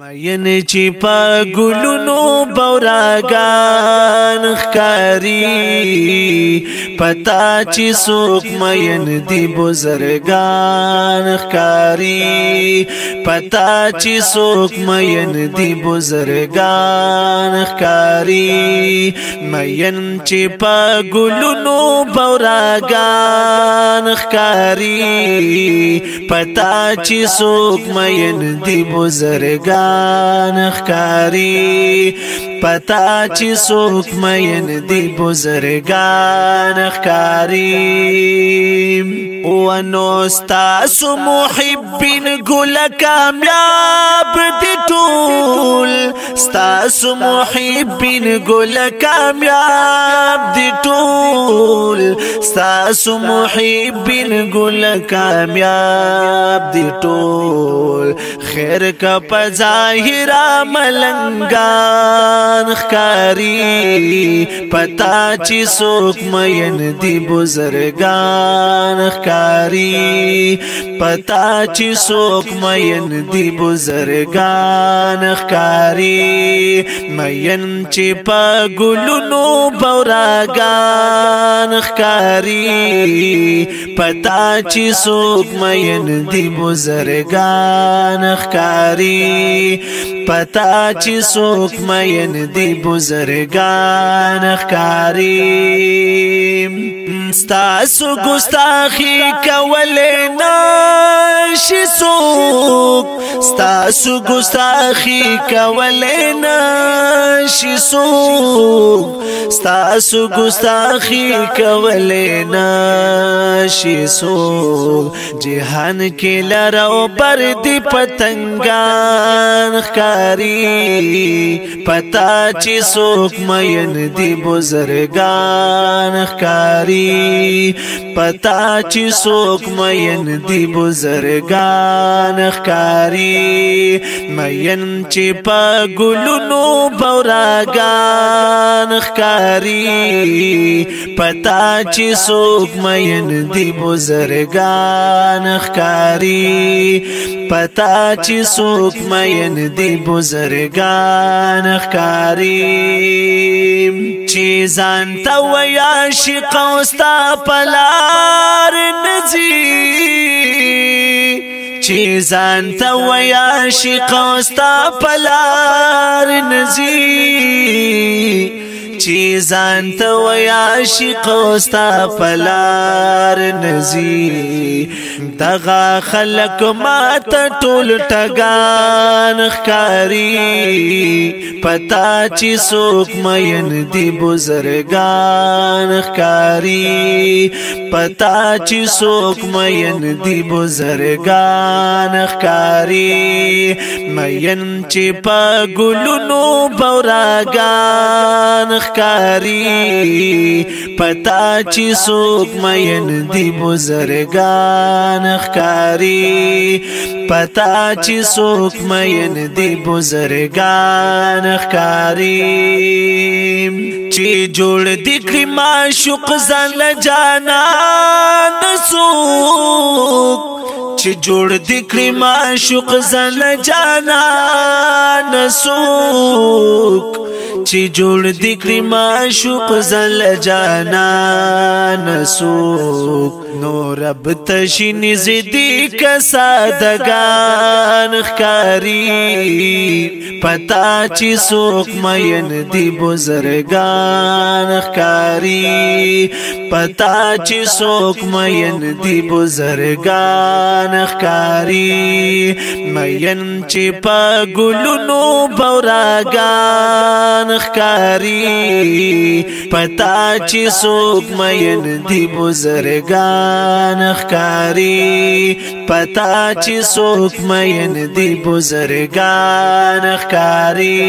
مین چی پا گلونو بوراگان خکاری پتا چی سوک مین دی بزرگان خکاری پتا چی سوک مین دی بزرگان خکاری مین چی پا گلونو بوراگان خکاری پتا چی سوک مین دی بزرگان خکاری پتا چی سوک مین دی بزرگان خکاری ونو ستاسو محبین گل کامیاب دی ټول ستاسو محبین گل کامیاب دی ټول ستاسو محبین گل کامیاب دی ټول خیر کا پظاهر ملنگان خکاری پتا چی سوک مین دی بزرگان خکاری پتا چی سوک مین دی بزرگان خکاری مین چی پا گلونو بوراگان خکاری پتا چی سوک مین دی بزرگان خکاری پتا چی سوک مین دی بزرگان خکاری ستاسو گستاخی کولی نشی سوک ستاسو گستاخی کولی نشی سوک ستاسو گستاخی کولی نشی سوک جہان کی لرو بردی پتنگان خکاری پتا چی سوک مین دی بزرگان خکاری پتا چی سوک مین دی بزرگان خکاری مین چی پا گلونو بوراگان خکاری پتا چی سوک مین دی بزرگان خکاری پتا چی سوک مین دی بزرگان خکاری چی زانتا ویا شقوستا پلار نزی چی زانتا ویا شقوستا پلار نزی چی زانتا ویا شقوستا پلار نزی دغا خلق مات ټول ټگان خکاری پتا چی سوک مین دی بزرگان خکاری پتا چی سوک مین دی بزرگان خکاری مین چی پا گلونو بوراگان خکاری پتا چی سوک مین دی بزرگان خکاری پتا چی سوک مین دی بزرگان خکاری چی جوڑ دکری معشوق زن جانان سوک چی جوڑ دکری معشوق زن جانان سوک چی جوڑ دکری معشوق زل جانان سوک نو رب تشی نزدی کسادگان خکاری پتا چی سوک مین دی بزرگان خکاری پتا چی سوک مین دی بزرگان خکاری مین چی پا گلونو بوراگان خکاری پتا چی سوک مین دی بزرگان خکاری پتا چی سوک مین دی بزرگان خکاری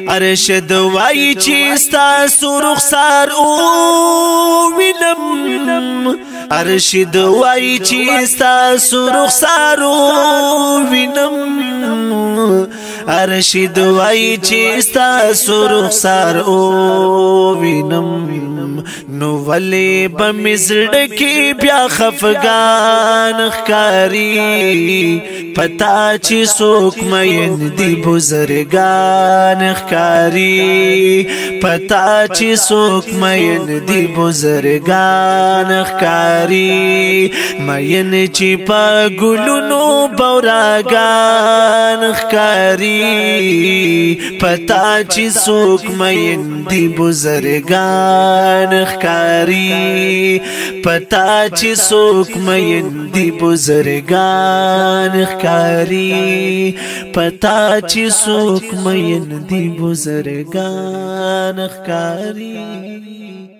ارشد وائی چی ستاسو رخسار او وینم ارشد وائی چی ستاسو رخسار او وینم ارشد وائی چی ستاسو رخسار او وینم نو ولی بمزړ کی بیا خفگان خکاری پتا چې څوک مین دی بزرگان خکاری پتا چې څوک مین دی بزرگان خکاری مین چې په ګلونو بوراګان خکاری پتا چې څوک مین دی بزرگان خکاری پتا چې څوک مین دی بزرگان خکاری پتا چې څوک مین دی بزرگان خکاری